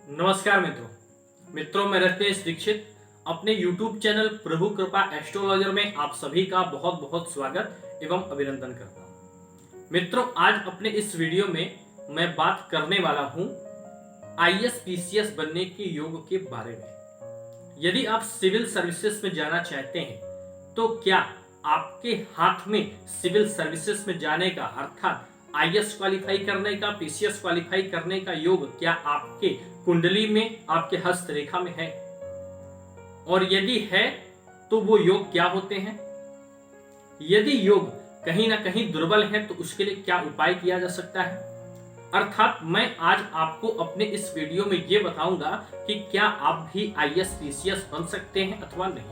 नमस्कार मित्रों मैं रत्नेश दीक्षित अपने YouTube चैनल प्रभु कृपा एस्ट्रोलॉजर में आप सभी का बहुत बहुत स्वागत एवं अभिनंदन करता हूं। मित्रों, आज अपने इस वीडियो में मैं बात करने वाला हूं IAS PCS बनने के योग के बारे में। यदि आप सिविल सर्विसेज में जाना चाहते हैं तो क्या आपके हाथ में सिविल सर्विसेज में जाने का अर्थात IAS क्वालिफाई करने का, PCS क्वालिफाई करने का योग क्या आपके कुंडली में, आपके हस्तरेखा में है? और यदि है तो वो योग क्या होते हैं? यदि योग कहीं ना कहीं दुर्बल है तो उसके लिए क्या उपाय किया जा सकता है? अर्थात मैं आज आपको अपने इस वीडियो में ये बताऊंगा कि क्या आप भी IAS PCS बन सकते हैं अथवा नहीं।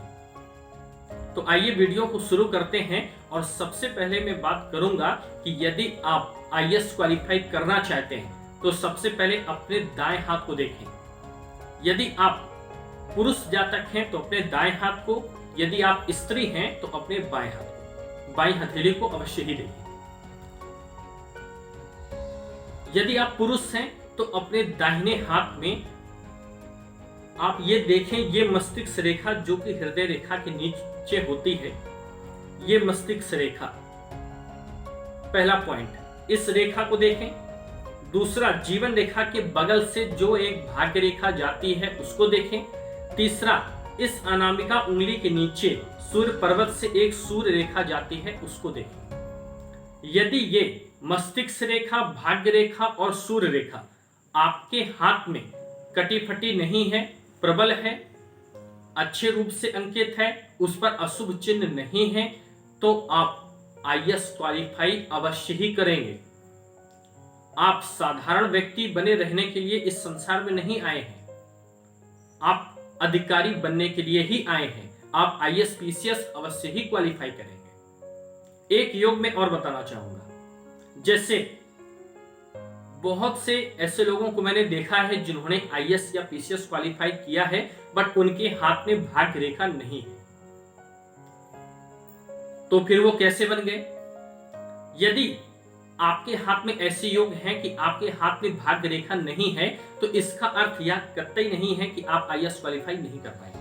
तो आइए वीडियो को शुरू करते हैं। और सबसे पहले मैं बात करूंगा कि यदि आप IAS क्वालिफाई करना चाहते हैं तो सबसे पहले अपने दाएं हाथ को देखें। यदि आप पुरुष जातक हैं तो अपने दाएं हाथ को, यदि आप स्त्री हैं तो अपने बाएं हाथ को, बाईं हथेली को अवश्य ही देखें। यदि आप पुरुष हैं तो अपने दाहिने हाथ में आप ये देखें, ये मस्तिष्क रेखा जो कि हृदय रेखा के नीचे होती है, ये मस्तिष्क रेखा, पहला पॉइंट, इस रेखा को देखें। दूसरा, जीवन रेखा के बगल से जो एक भाग्य रेखा जाती है उसको देखें। तीसरा, इस अनामिका उंगली के नीचे सूर्य पर्वत से एक सूर्य रेखा जाती है उसको देखें। यदि ये मस्तिष्क रेखा, भाग्य रेखा और सूर्य रेखा आपके हाथ में कटी फटी नहीं है, प्रबल है, अच्छे रूप से अंकित है, उस पर अशुभ चिन्ह नहीं है, तो आप IAS क्वालिफाई अवश्य ही करेंगे। आप साधारण व्यक्ति बने रहने के लिए इस संसार में नहीं आए हैं, आप अधिकारी बनने के लिए ही आए हैं। आप IAS PCS अवश्य ही क्वालिफाई करेंगे। एक योग में और बताना चाहूंगा, जैसे बहुत से ऐसे लोगों को मैंने देखा है जिन्होंने IAS या PCS क्वालिफाई किया है बट उनके हाथ में भाग्य रेखा नहीं है, तो फिर वो कैसे बन गए? यदि आपके हाथ में ऐसे योग हैं कि आपके हाथ में भाग्य रेखा नहीं है तो इसका अर्थ यह कतई नहीं है कि आप IAS क्वालिफाई नहीं कर पाएंगे।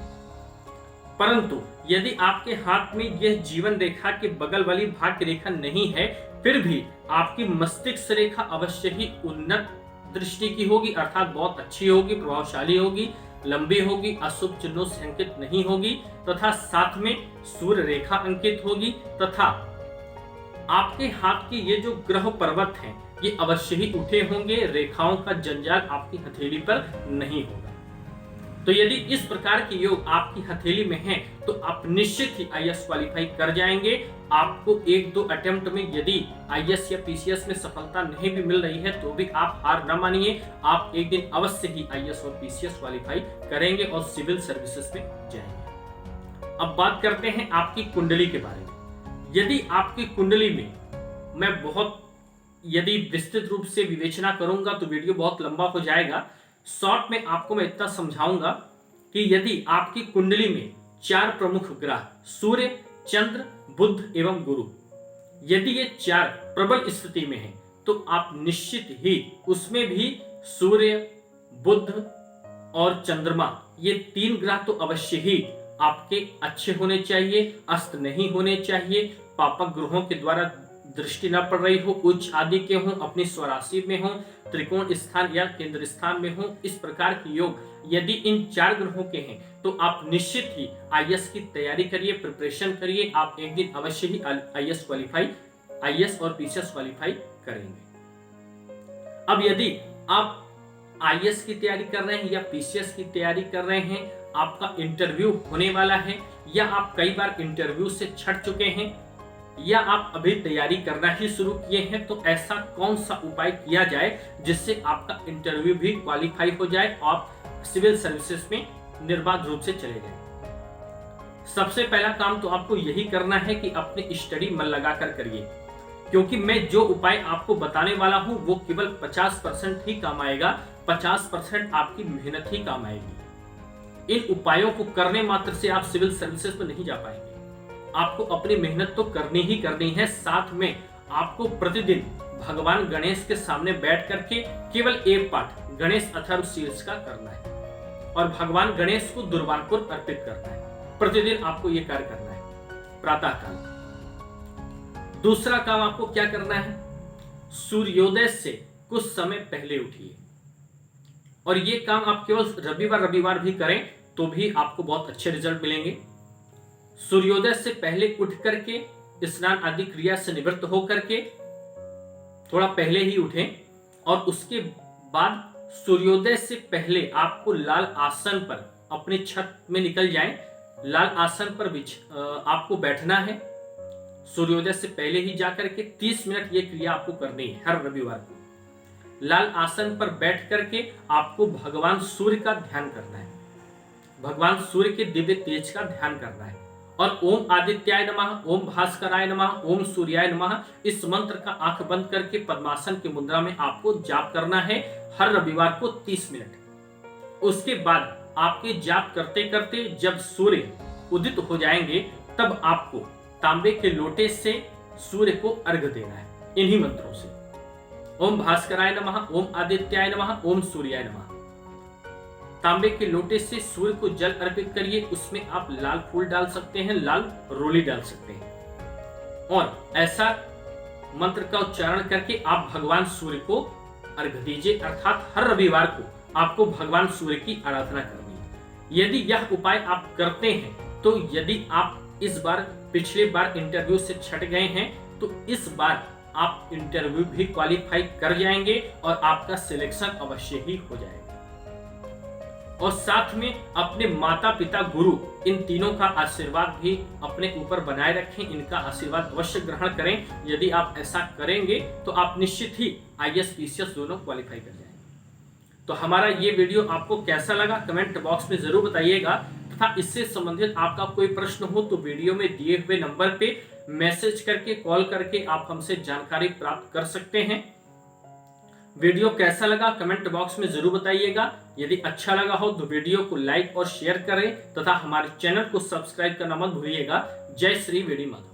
परंतु यदि आपके हाथ में यह जीवन रेखा के बगल वाली भाग्य रेखा नहीं है, फिर भी आपकी मस्तिष्क रेखा अवश्य ही उन्नत दृष्टि की होगी, अर्थात बहुत अच्छी होगी, प्रभावशाली होगी, लंबी होगी, अशुभ चिन्हों से अंकित नहीं होगी, तथा साथ में सूर्य रेखा अंकित होगी, तथा आपके हाथ के ये जो ग्रह पर्वत हैं ये अवश्य ही उठे होंगे, रेखाओं का जंजाल आपकी हथेली पर नहीं होगा। तो यदि इस प्रकार के योग आपकी हथेली में हैं तो आप निश्चित ही IAS क्वालिफाई कर जाएंगे। आपको एक दो अटेम्प्ट में यदि IAS या PCS में सफलता नहीं भी मिल रही है तो भी आप हार न मानिए, आप एक दिन अवश्य ही IAS और PCS क्वालिफाई करेंगे और सिविल सर्विसेज में जाएंगे। अब बात करते हैं आपकी कुंडली के बारे में। यदि आपकी कुंडली में मैं बहुत यदि विस्तृत रूप से विवेचना करूंगा तो वीडियो बहुत लंबा हो जाएगा। शॉर्ट में आपको मैं इतना समझाऊंगा कि यदि आपकी कुंडली में 4 प्रमुख ग्रह सूर्य, चंद्र, बुध एवं गुरु, यदि ये 4 प्रबल स्थिति में हैं तो आप निश्चित ही उसमें भी सूर्य, बुध और चंद्रमा, ये 3 ग्रह तो अवश्य ही आपके अच्छे होने चाहिए, अस्त नहीं होने चाहिए, पापक ग्रहों के द्वारा दृष्टि न पड़ रही हो, उच्च आदि के हों, अपनी स्वराशि में हो, त्रिकोण स्थान या केंद्र स्थान में हो। इस प्रकार के योग यदि इन 4 ग्रहों के हैं तो आप निश्चित ही IAS की तैयारी करिए, प्रिपरेशन करिए, आप एक दिन अवश्य ही IAS और PCS क्वालिफाई करेंगे। अब यदि आप IAS की तैयारी कर रहे हैं या PCS की तैयारी कर रहे हैं, आपका इंटरव्यू होने वाला है या आप कई बार इंटरव्यू से छट चुके हैं या आप अभी तैयारी करना ही शुरू किए हैं, तो ऐसा कौन सा उपाय किया जाए जिससे आपका इंटरव्यू भी क्वालिफाई हो जाए और आप सिविल सर्विसेज में निर्बाध रूप से चले जाए? सबसे पहला काम तो आपको यही करना है कि अपनी स्टडी मन लगाकर करिए, क्योंकि मैं जो उपाय आपको बताने वाला हूं वो केवल 50% ही काम आएगा, 50% आपकी मेहनत ही काम आएगी। इन उपायों को करने मात्र से आप सिविल सर्विसेज में नहीं जा पाएंगे। आपको अपनी मेहनत तो करनी ही करनी है, साथ में आपको प्रतिदिन भगवान गणेश के सामने बैठ करके केवल एक पाठ गणेश अथर्व शीर्ष का करना है और भगवान गणेश को दुर्वांकुर अर्पित करना है। प्रतिदिन आपको यह कार्य करना है प्रातः काल। दूसरा काम आपको क्या करना है, सूर्योदय से कुछ समय पहले उठिए और ये काम आप केवल रविवार भी करें तो भी आपको बहुत अच्छे रिजल्ट मिलेंगे। सूर्योदय से पहले उठ करके स्नान आदि क्रिया से निवृत्त होकर के थोड़ा पहले ही उठें और उसके बाद सूर्योदय से पहले आपको लाल आसन पर अपने छत में निकल जाएं। लाल आसन पर आपको बैठना है। सूर्योदय से पहले ही जाकर के 30 मिनट ये क्रिया आपको करनी है हर रविवार को। लाल आसन पर बैठ करके आपको भगवान सूर्य का ध्यान करना है, भगवान सूर्य के दिव्य तेज का ध्यान करना है और ओम आदित्याय नमः, ओम भास्कराय नमः, ओम सूर्याय नमः इस मंत्र का आंख बंद करके पद्मासन की मुद्रा में आपको जाप करना है हर रविवार को 30 मिनट। उसके बाद आपके जाप करते करते जब सूर्य उदित हो जाएंगे तब आपको तांबे के लोटे से सूर्य को अर्घ देना है इन्हीं मंत्रों से। ओम भास्कराय नमः, ओम आदित्याय नमः, ओम सूर्याय नमः। तांबे के लोटे से सूर्य को जल अर्पित करिए। उसमें आप लाल फूल डाल सकते हैं, लाल रोली डाल सकते हैं और ऐसा मंत्र का उच्चारण करके आप भगवान सूर्य को अर्घ दीजिए। अर्थात हर रविवार को आपको भगवान सूर्य की आराधना करनी है। यदि यह उपाय आप करते हैं तो यदि आप इस बार पिछले बार इंटरव्यू से छट गए हैं तो इस बार आप इंटरव्यू भी क्वालिफाई कर जाएंगे और आपका सिलेक्शन अवश्य ही हो जाएगा। और साथ में अपने माता पिता गुरु इन तीनों का आशीर्वाद भी अपने ऊपर बनाए रखें। इनका आशीर्वाद अवश्य ग्रहण करें। यदि आप ऐसा करेंगे तो आप निश्चित ही IAS PCS दोनों क्वालिफाई कर जाएंगे। तो हमारा ये वीडियो आपको कैसा लगा कमेंट बॉक्स में जरूर बताइएगा तथा इससे संबंधित आपका कोई प्रश्न हो तो वीडियो में दिए हुए नंबर पे मैसेज करके कॉल करके आप हमसे जानकारी प्राप्त कर सकते हैं। वीडियो कैसा लगा कमेंट बॉक्स में जरूर बताइएगा। यदि अच्छा लगा हो तो वीडियो को लाइक और शेयर करें तथा हमारे चैनल को सब्सक्राइब करना मत भूलिएगा। जय श्री वेडी माता।